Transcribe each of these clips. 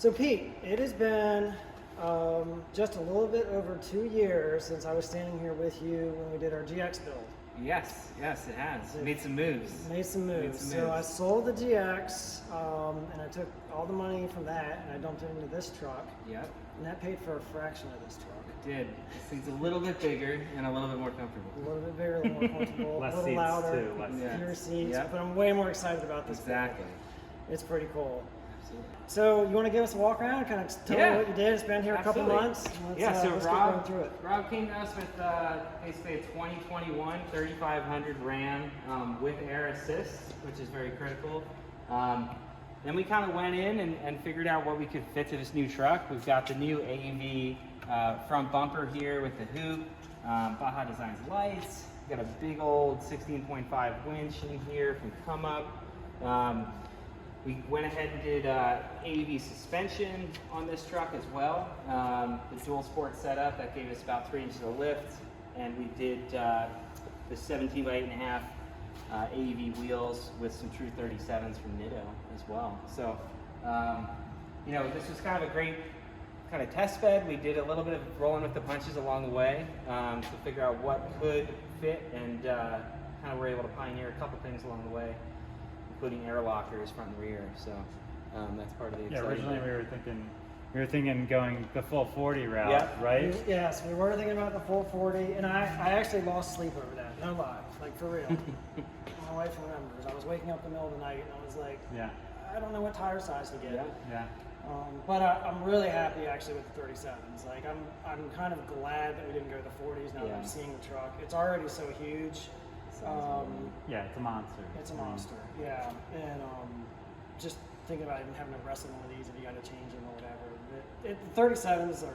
So Pete, it has been just a little bit over 2 years since I was standing here with you when we did our GX build. Yes, it has. Made some moves. So I sold the GX, and I took all the money from that and I dumped it into this truck. Yep. And that paid for a fraction of this truck. It did. This thing's a little bit bigger and a little bit more comfortable. A little bit bigger, a little more comfortable, Less a little seats louder, too, less fewer seats. Yep. But I'm way more excited about this. Exactly. It's pretty cool. Absolutely. So you want to give us a walk around, kind of tell me what you did? It's been here a couple months. So let's get going through it. Rob came to us with basically a 2021 3500 Ram with air assist, which is very critical. Then we kind of went in and figured out what we could fit to this new truck. We've got the new AEV front bumper here with the hoop, Baja Designs lights. We've got a big old 16.5 winch in here from Come Up. We went ahead and did AEV suspension on this truck as well. The dual sport setup, that gave us about 3 inches of lift. And we did the 17 by 8.5 AEV wheels with some true 37s from Nitto as well. So, you know, this was kind of a great kind of test bed. We did a little bit of rolling with the punches along the way to figure out what could fit, and kind of were able to pioneer a couple things along the way, including air lockers front and rear. So that's part of the excitement. Originally we were thinking going the full 40 route, right? Yes, we were thinking about the full 40, and I actually lost sleep over that. No lie, like for real. My wife remembers. I was waking up in the middle of the night, and I was like, I don't know what tire size to get. But I'm really happy actually with the 37s. Like I'm kind of glad that we didn't go to the 40s now that I'm seeing the truck. It's already so huge. Yeah, it's a monster. It's a monster, yeah. And just thinking about even having to wrestle one of these if you got to change them or whatever. The 37s are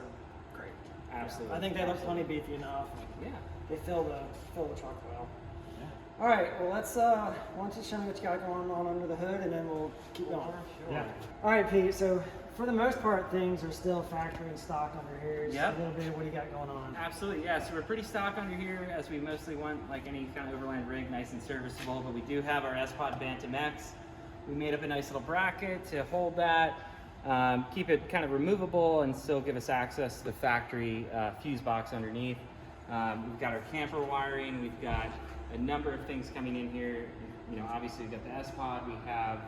great. Absolutely. Yeah. I think they look plenty beefy enough. Yeah. They fill the truck well. Yeah. All right, well let's, why don't you show me what you got going on under the hood, and then we'll keep going. Sure. Yeah. All right, Pete, so for the most part, things are still factory and stock under here. Just Yep. a little bit of what do you got going on? Absolutely, yeah. So we're pretty stock under here, as we mostly want like any kind of Overland rig, nice and serviceable. But we do have our S-Pod Bantam X. We made up a nice little bracket to hold that, keep it kind of removable, and still give us access to the factory fuse box underneath. We've got our camper wiring. We've got a number of things coming in here. You know, obviously we've got the S-Pod. We have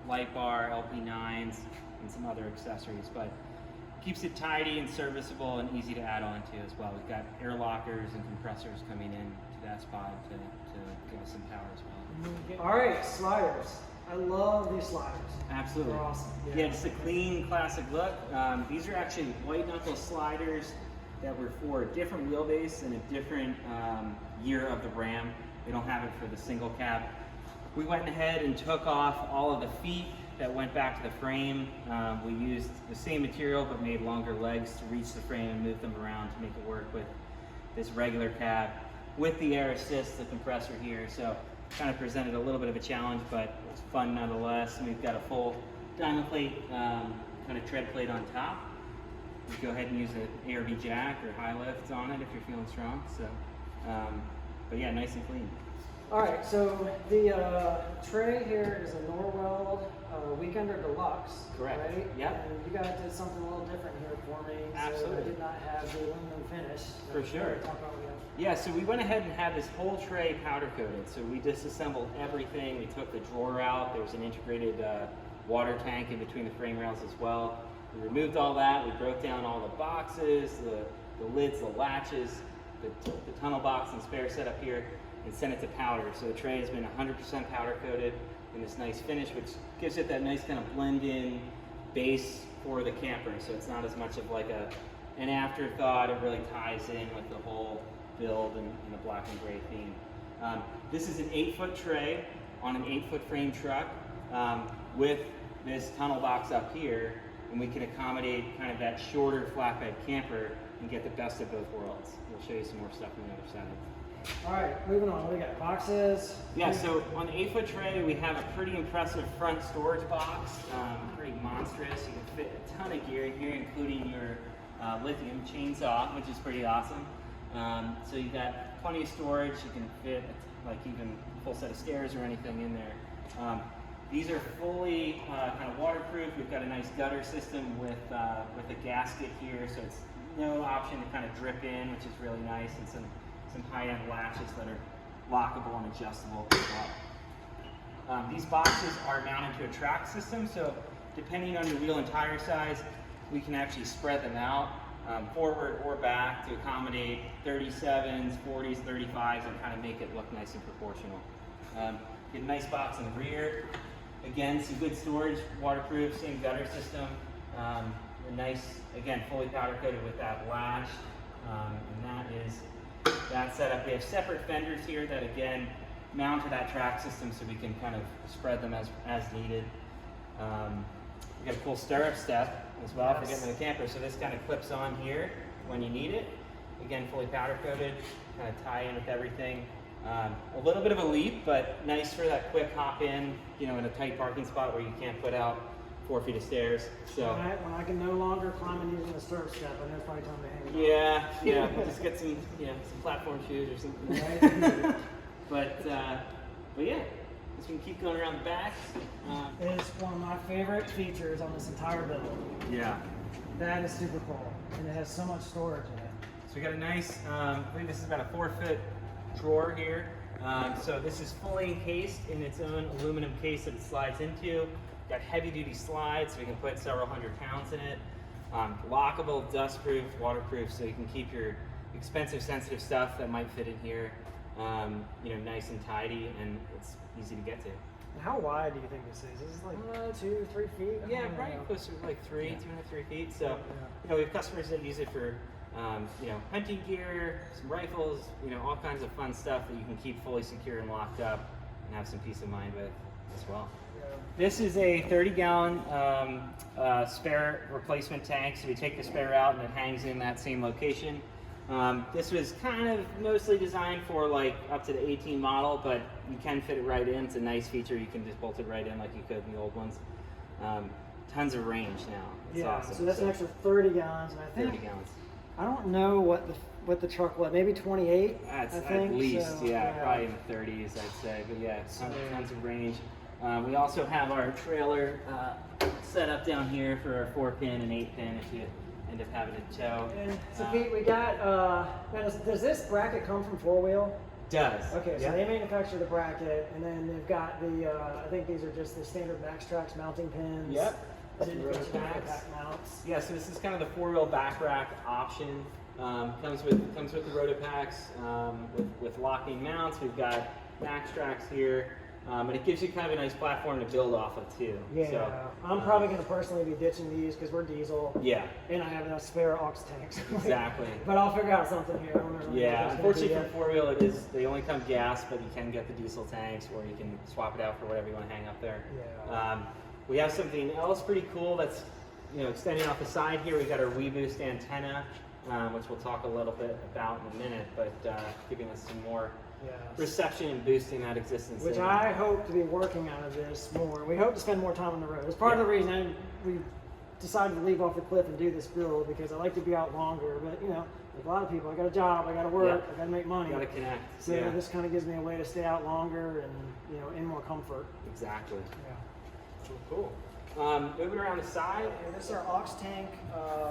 light bar, LP9s, and some other accessories, but keeps it tidy and serviceable and easy to add on to as well. We've got air lockers and compressors coming in to the S-Pod to give us some power as well. All right, sliders. I love these sliders. Absolutely. They're awesome. Yeah, just a clean, classic look. These are actually white knuckle sliders that were for a different wheelbase and a different year of the Ram. They don't have it for the single cab. We went ahead and took off all of the feet that went back to the frame. We used the same material but made longer legs to reach the frame and move them around to make it work with this regular cab with the air assist, the compressor here. So kind of presented a little bit of a challenge, but it's fun nonetheless. And we've got a full diamond plate, kind of tread plate on top. You go ahead and use an ARB jack or high lift on it if you're feeling strong. So, but yeah, nice and clean. All right, so the tray here is a Norweld Weekender Deluxe. Correct. Right? Yep. And you guys did something a little different here for me. Absolutely. So I did not have the aluminum finish. For sure. Talk about what you have. Yeah, so we went ahead and had this whole tray powder coated. So we disassembled everything. We took the drawer out. There was an integrated water tank in between the frame rails as well. We removed all that. We broke down all the boxes, the lids, the latches, the tunnel box and spare setup here, and sent it to powder. So the tray has been 100% powder coated in this nice finish, which gives it that nice kind of blend-in base for the camper. So it's not as much of like an afterthought. It really ties in with the whole build and the black and gray theme. This is an 8-foot tray on an 8-foot frame truck with this tunnel box up here, and we can accommodate kind of that shorter flatbed camper and get the best of both worlds. We'll show you some more stuff on the other side. All right, moving on. We got boxes. Yeah, so on the 8-foot tray, we have a pretty impressive front storage box, pretty monstrous. You can fit a ton of gear in here, including your lithium chainsaw, which is pretty awesome. So you got plenty of storage. You can fit like even a full set of stairs or anything in there. These are fully kind of waterproof. We've got a nice gutter system with a gasket here, so it's no option to kind of drip in, which is really nice, and some high-end latches that are lockable and adjustable as well. These boxes are mounted to a track system, so depending on your wheel and tire size, we can actually spread them out forward or back to accommodate 37s, 40s, 35s, and kind of make it look nice and proportional. Get a nice box in the rear. Again, some good storage, waterproof, same gutter system. A nice, again, fully powder coated with that latch. And that is that setup. We have separate fenders here that, again, mount to that track system so we can kind of spread them as needed. We got a cool stirrup step as well for getting in the camper. So this kind of clips on here when you need it. Again, fully powder coated, kind of tie in with everything. A little bit of a leap, but nice for that quick hop in, you know, in a tight parking spot where you can't put out 4 feet of stairs. So when I can no longer climb and using the stirrup step, I know it's probably time to hang. Yeah, just get some, some platform shoes or something. Right? but yeah, just we can keep going around the back. It's one of my favorite features on this entire build. Yeah. That is super cool, and it has so much storage in it. So we got a nice, I believe this is about a 4-foot drawer here. So this is fully encased in its own aluminum case that it slides into. Got heavy duty slides, so we can put several hundred pounds in it. Lockable, dust-proof, waterproof, so you can keep your expensive, sensitive stuff that might fit in here, nice and tidy, and it's easy to get to. How wide do you think this is? Is this like 2 or 3 feet? Yeah, probably close to like 3, 2.5, 3 feet. So, we have customers that use it for, hunting gear, some rifles, all kinds of fun stuff that you can keep fully secure and locked up and have some peace of mind with as well. Yeah. This is a 30-gallon spare replacement tank. So we take the spare out and it hangs in that same location. This was kind of mostly designed for like up to the 18 model, but you can fit it right in. It's a nice feature. You can just bolt it right in like you could in the old ones. Tons of range now. It's awesome. So that's an extra 30 gallons, and I think 30 gallons. I don't know what the truck was. Maybe 28. That's I think. At least, so, probably in the 30s, I'd say. But yeah, tons of range. We also have our trailer set up down here for our 4-pin and 8-pin if you end up having to tow. And so Pete, we got, now does this bracket come from 4-wheel? Does. Okay, so they manufacture the bracket, and then they've got the, I think these are just the standard Maxtrax mounting pins. Yep. Then you've got your back mounts. Yeah, so this is kind of the 4-wheel back rack option. Comes with the Rotopacks with locking mounts. We've got Maxtrax here. But it gives you kind of a nice platform to build off of too. Yeah, so, I'm probably going to personally be ditching these because we're diesel. Yeah. And I have enough spare aux tanks. Exactly. But I'll figure out something here. Yeah, unfortunately for 4-wheel they only come gas, but you can get the diesel tanks or you can swap it out for whatever you want to hang up there. Yeah. We have something else pretty cool that's extending off the side here. We've got our WeBoost antenna, which we'll talk a little bit about in a minute, but giving us some more reception and boosting that existence. Which I hope to be working out of this more. We hope to spend more time on the road. It's part of the reason we decided to leave off the cliff and do this build, because I like to be out longer. But like a lot of people, I got a job, I got to work, I got to make money. Got to connect. So this kind of gives me a way to stay out longer and in more comfort. Exactly. Yeah. Cool. Moving around the side. This is our Aux Tank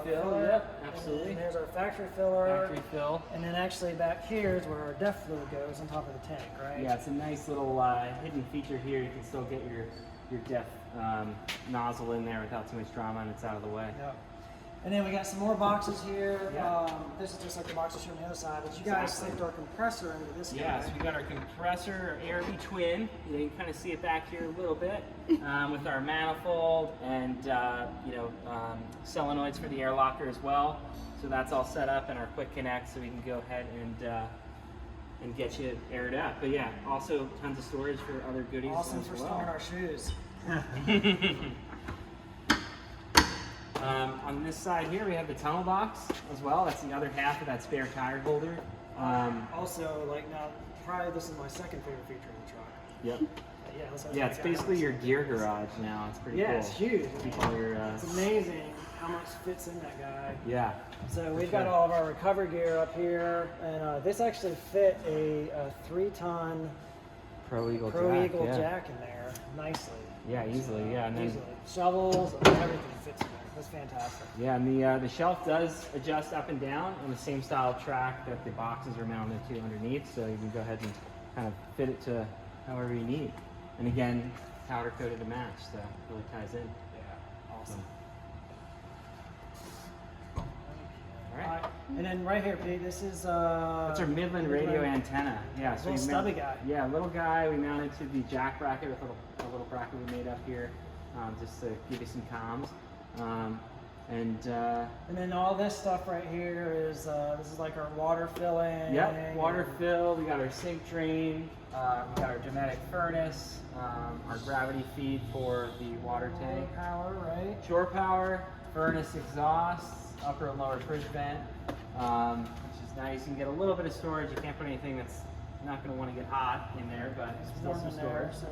filler. Yep, absolutely. And there's our factory filler. Factory fill. And then actually back here is where our DEF fluid goes on top of the tank, right? Yeah, it's a nice little hidden feature here. You can still get your DEF nozzle in there without too much drama, and it's out of the way. Yeah. And then we got some more boxes here. This is just like the boxes here on the other side, but you guys slipped our compressor into this guy. Yeah, so we got our compressor, ARB twin. You can kind of see it back here a little bit with our manifold and solenoids for the air locker as well. So that's all set up in our quick connect, so we can go ahead and get you aired up. But yeah, also tons of storage for other goodies. Awesome for storing our shoes. On this side here, we have the tunnel box as well. That's the other half of that spare tire holder. Also, probably this is my second favorite feature of the truck. Yep. Yeah, it's basically your gear garage now. It's pretty cool. Yeah, it's huge. Keep all your, it's amazing how much fits in that guy. Yeah. So we've got all of our recovery gear up here, and this actually fit a 3-ton Pro Eagle jack in there nicely. Yeah, easily. Yeah, and then easily. Shovels, everything fits in there. That's fantastic. Yeah, and the shelf does adjust up and down on the same style track that the boxes are mounted to underneath, so you can go ahead and kind of fit it to however you need. And again, powder coated to match, so it really ties in. Yeah, awesome. All right. And then right here, Pete, this is that's our Midland radio antenna. Yeah, so little stubby guy. Yeah, little guy. We mounted to the jack bracket with a little bracket we made up here, just to give you some comms. And then all this stuff right here is this is like our water filling. Yep, water fill. We got our sink drain. We got our Dometic furnace. Our gravity feed for the water tank. Shore power, right? Shore power, furnace exhaust, upper and lower fridge vent, which is nice. You can get a little bit of storage. You can't put anything that's not going to want to get hot in there, but it's still some storage. So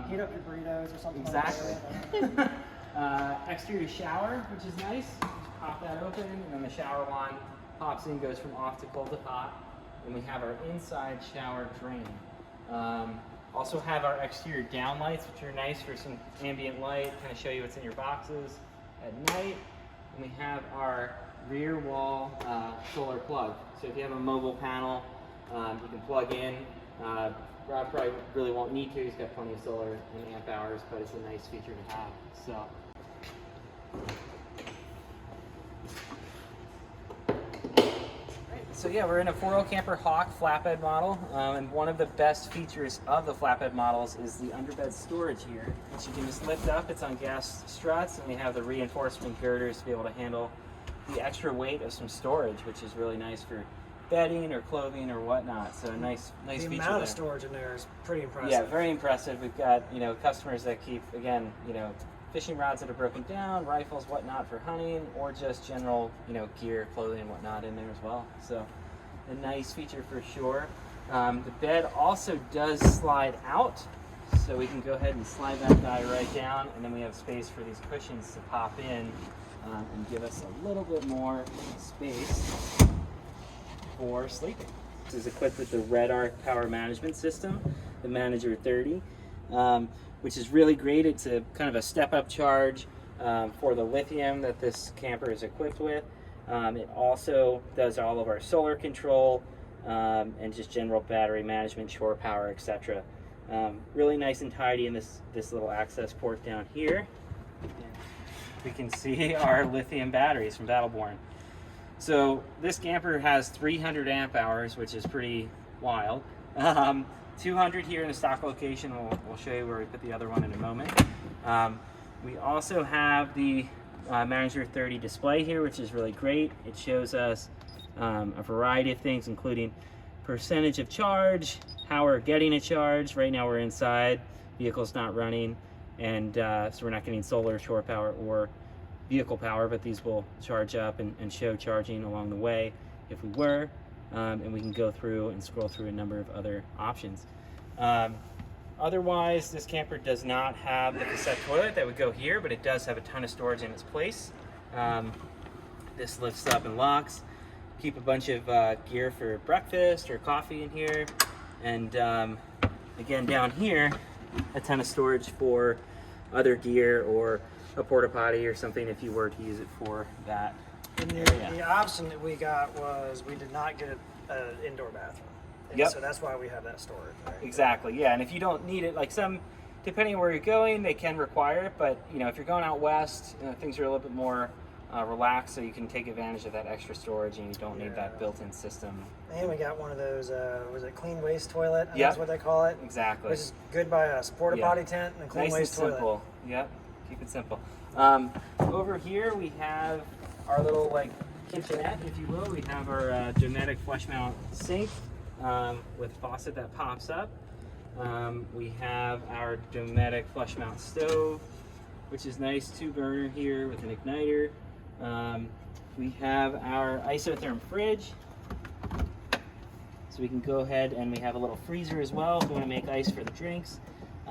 heat up your burritos or something. Exactly. Like that. Exterior shower, which is nice. Just pop that open, and then the shower line pops in, goes from off to cold to hot. And we have our inside shower drain. Also have our exterior down lights, which are nice for some ambient light, kind of show you what's in your boxes at night. And we have our rear wall solar plug. So if you have a mobile panel, you can plug in. Rob probably really won't need to. He's got plenty of solar and amp hours, but it's a nice feature to have. So. So yeah, we're in a 4L Camper Hawk flatbed model, and one of the best features of the flatbed models is the underbed storage here, which you can just lift up. It's on gas struts, and we have the reinforcement girders to be able to handle the extra weight of some storage, which is really nice for bedding or clothing or whatnot. So a nice feature there. The amount of storage in there is pretty impressive. Yeah, very impressive. We've got customers that keep fishing rods that are broken down, rifles, whatnot for hunting, or just general gear, clothing, and whatnot in there as well. So a nice feature for sure. The bed also does slide out, so we can go ahead and slide that guy right down, and then we have space for these cushions to pop in and give us a little bit more space for sleeping. This is equipped with the Red Arc power management system, the Manager 30, which is really great. It's a kind of a step-up charge for the lithium that this camper is equipped with. It also does all of our solar control and just general battery management, shore power, etc. Really nice and tidy in this little access port down here. We can see our lithium batteries from Battleborn. So this camper has 300 amp hours, which is pretty wild. 200 here in the stock location. We'll show you where we put the other one in a moment. We also have the Manager 30 display here, which is really great. It shows us a variety of things, including percentage of charge, how we're getting a charge. Right now we're inside, vehicle's not running, and so we're not getting solar, shore power, or vehicle power, but these will charge up and show charging along the way if we were. And we can go through and scroll through a number of other options. Otherwise, this camper does not have the cassette toilet that would go here, but it does have a ton of storage in its place. This lifts up and locks. Keep a bunch of gear for breakfast or coffee in here. And again, down here, a ton of storage for other gear or a porta potty or something if you were to use it for that. And the option that we got was we did not get an indoor bathroom. Yep. So that's why we have that storage. Right? Exactly, yeah. And if you don't need it, like depending on where you're going, they can require it. But if you're going out west, things are a little bit more relaxed, so you can take advantage of that extra storage, and you don't need that built-in system. And we got one of those, was it clean waste toilet? Yeah, that's what they call it. Exactly. Which is good by us. Porta potty tent and a clean waste toilet. Nice and simple. Yep. Keep it simple. Over here we have our little kitchenette, if you will. We have our Dometic flush mount sink with faucet that pops up. We have our Dometic flush mount stove, which is nice, 2-burner here with an igniter. We have our isotherm fridge, so we can go ahead, and we have a little freezer as well if we want to make ice for the drinks.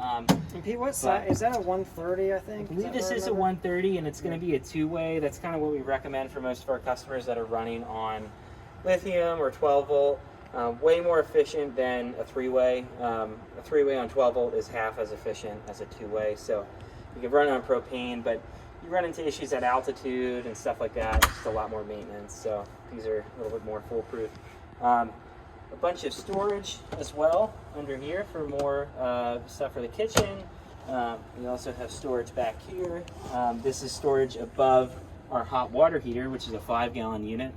And Pete, what size is that? A 130, I think. I believe this is a 130, and it's going to be a 2-way. That's kind of what we recommend for most of our customers that are running on lithium or 12 volt. Way more efficient than a three-way. A three-way on 12 volt is half as efficient as a two-way. So you can run it on propane, but you run into issues at altitude and stuff like that. It's just a lot more maintenance. So these are a little bit more foolproof. A bunch of storage as well under here for more stuff for the kitchen. We also have storage back here. This is storage above our hot water heater, which is a 5-gallon unit.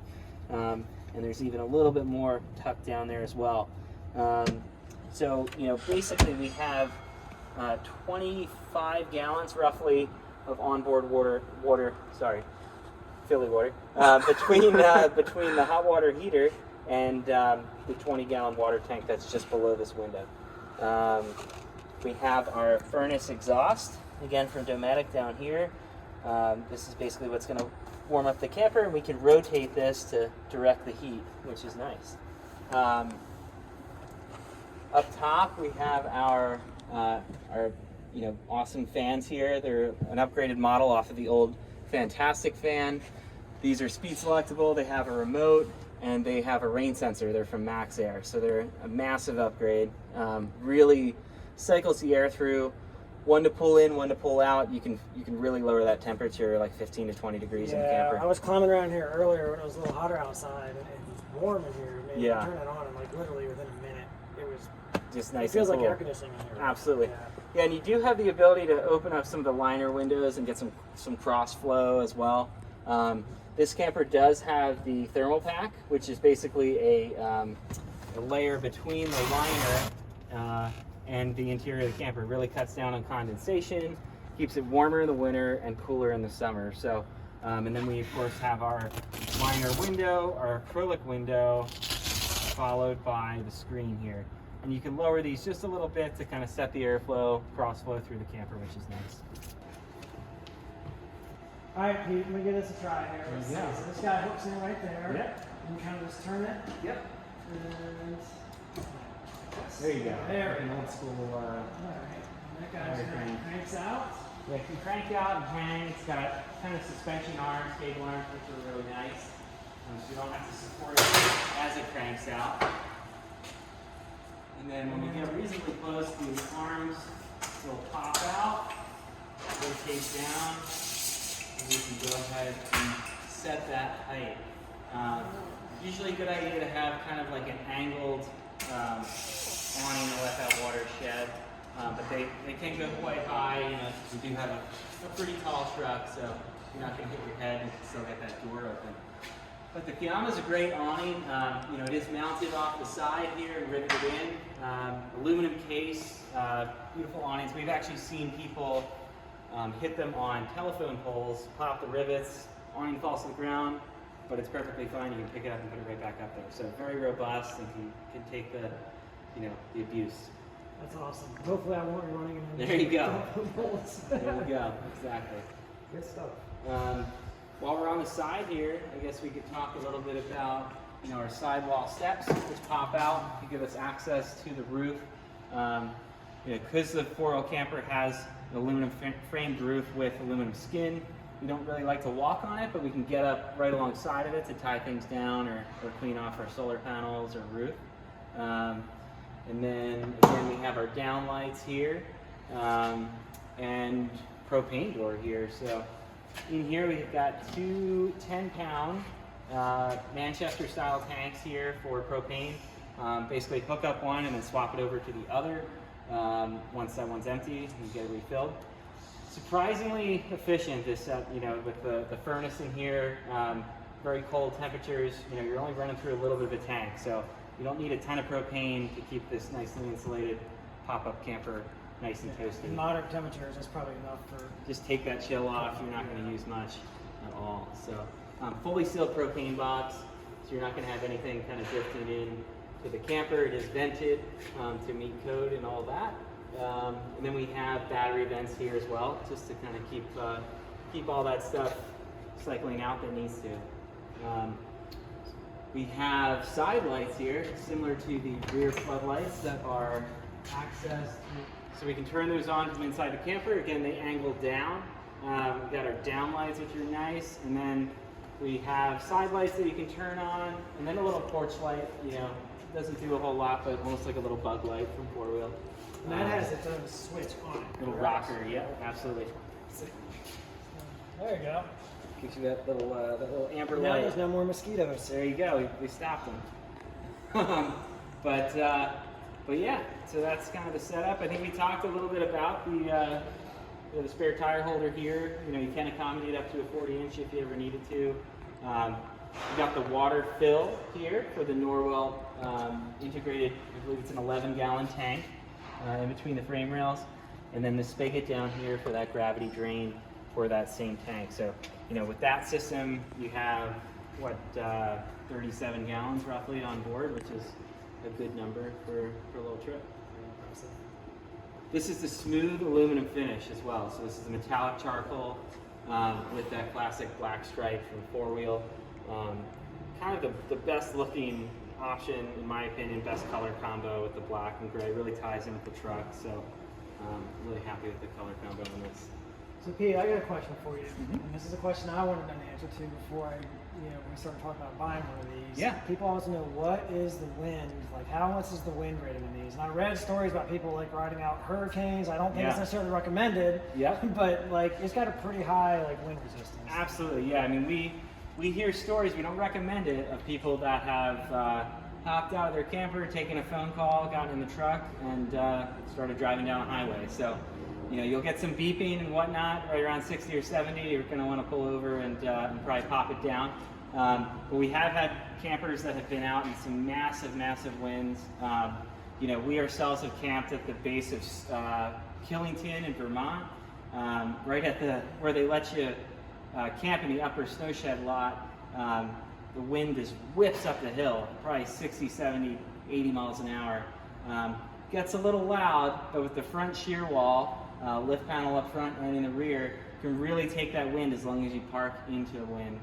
And there's even a little bit more tucked down there as well. So, you know, basically we have 25 gallons roughly of onboard Philly water, between the hot water heater and the 20-gallon water tank that's just below this window. We have our furnace exhaust, again from Dometic down here. This is basically what's going to warm up the camper, and we can rotate this to direct the heat, which is nice. Up top we have our awesome fans here. They're an upgraded model off of the old Fantastic fan. These are speed selectable, they have a remote, and they have a rain sensor. They're from Max Air, so they're a massive upgrade. Really cycles the air through. One to pull in, one to pull out. You can really lower that temperature like 15 to 20 degrees in the camper. I was climbing around here earlier when it was a little hotter outside, and it was warm in here. Man, you turn it on, and like literally within a minute, it was just nice. It feels and cool. like air conditioning in here. Absolutely. Yeah, and you do have the ability to open up some of the liner windows and get some cross flow as well. This camper does have the thermal pack, which is basically a layer between the liner and the interior of the camper. It really cuts down on condensation, keeps it warmer in the winter and cooler in the summer. So, and then we of course have our liner window, our acrylic window, followed by the screen here. And you can lower these just a little bit to kind of set the airflow, cross flow through the camper, which is nice. All right, Pete, let me give this a try here. Let's see. So this guy hooks in right there. Yep. And you kind of just turn it. Yep. And there you go. There we an go. old school. All right. And that guy just cranks out. Yeah, it can crank out and hang. It's got kind of suspension arms, cable arms, which are really nice. So you don't have to support it as it cranks out. And then when we get reasonably close, the arms will pop out, rotate down, and we can go ahead and set that height. Usually a good idea to have kind of like an angled awning to let that water shed. But they can go quite high. You know, we do have a pretty tall truck, so you're not going to hit your head and still get that door open. But the Fiamma's a great awning. You know, it is mounted off the side here and riveted in. Aluminum case, beautiful awnings. We've actually seen people hit them on telephone poles, pop the rivets, awning falls to the ground, but it's perfectly fine. You can pick it up and put it right back up there. So very robust and can take the abuse. That's awesome. Hopefully I won't be running into There you go. there you go. Exactly. Good stuff. While we're on the side here, I guess we could talk a little bit about our sidewall steps, which pop out to give us access to the roof. Because the 4L camper has an aluminum framed roof with aluminum skin, we don't really like to walk on it, but we can get up right alongside of it to tie things down or clean off our solar panels or roof. And then again, we have our down lights here and propane door here. So in here we've got two 10-pound Manchester style tanks here for propane. Basically hook up one and then swap it over to the other. Once that one's empty, you get it refilled. Surprisingly efficient, this with the furnace in here, very cold temperatures, you're only running through a little bit of a tank, so you don't need a ton of propane to keep this nicely insulated pop-up camper nice and toasty. In moderate temperatures, that's probably enough for... Just take that chill off, you're not going to use much at all. So fully sealed propane box, so you're not going to have anything kind of drifting in to the camper. It is vented to meet code and all that. And then we have battery vents here as well, just to kind of keep all that stuff cycling out that needs to. We have side lights here, similar to the rear floodlights that are accessed. So we can turn those on from inside the camper. Again, they angle down. We've got our down lights, which are nice, and then We have side lights that you can turn on, and then a little porch light, you know, doesn't do a whole lot, but almost like a little bug light from 4-wheel. And that has its own switch on it. Little rocker, yeah, absolutely. There you go. Gives you that little amber Now light. there's no more mosquitoes. There you go. We stopped them. but yeah, so that's kind of the setup. I think we talked a little bit about the spare tire holder here. You know, you can accommodate up to a 40-inch if you ever needed to. We got the water fill here for the Norwell integrated. I believe it's an 11-gallon tank in between the frame rails, and then the spigot down here for that gravity drain for that same tank. So, you know, with that system, you have what 37 gallons roughly on board, which is a good number for a little trip. This is the smooth aluminum finish as well. So this is a metallic charcoal with that classic black stripe from 4-wheel. Kind of the best looking option, in my opinion, best color combo with the black and gray. Really ties in with the truck. So really happy with the color combo on this. So Pete, I got a question for you. And this is a question I wanted an answer to before we started talking about buying one of these. Yeah. People always know, what is the wind? Like, how much is the wind rating in these? And I read stories about people like riding out hurricanes. I don't think it's necessarily recommended. Yep. But like, it's got a pretty high like wind resistance. Absolutely, yeah. I mean, we hear stories, we don't recommend it, of people that have hopped out of their camper, taken a phone call, gotten in the truck, and started driving down a highway. So, you know, you'll get some beeping and whatnot right around 60 or 70. You're going to want to pull over and probably pop it down. But we have had campers that have been out in some massive, massive winds. You know, we ourselves have camped at the base of Killington in Vermont, right at where they let you camp in the upper snowshed lot. The wind just whips up the hill, probably 60, 70, 80 miles an hour. Gets a little loud, but with the front shear wall, lift panel up front and in the rear, can really take that wind as long as you park into the wind.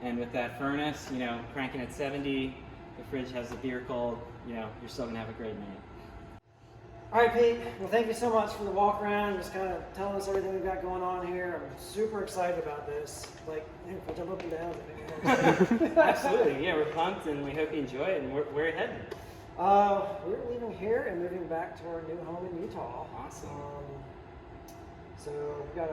And with that furnace, you know, cranking at 70, the fridge has the beer cold, you know, you're still gonna have a great night. All right, Pete. Well, thank you so much for the walk around, just kind of telling us everything we've got going on here. I'm super excited about this. Like, if I jump up and down. Absolutely, yeah, we're pumped and we hope you enjoy it. And where are you heading? We're leaving here and moving back to our new home in Utah. Awesome. So we've got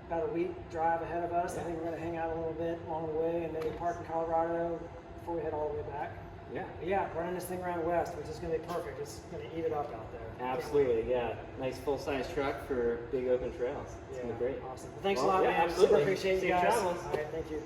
about a week drive ahead of us. Yeah. I think we're going to hang out a little bit along the way and maybe park in Colorado before we head all the way back. Yeah. But yeah, running this thing around west, which is going to be perfect. It's going to eat it up out there. Absolutely, yeah. Nice full-size truck for big open trails. It's going to be great. Awesome. Well, thanks a Well, lot, yeah, man. absolutely. Super appreciate you Safe guys. travels. All right, thank you.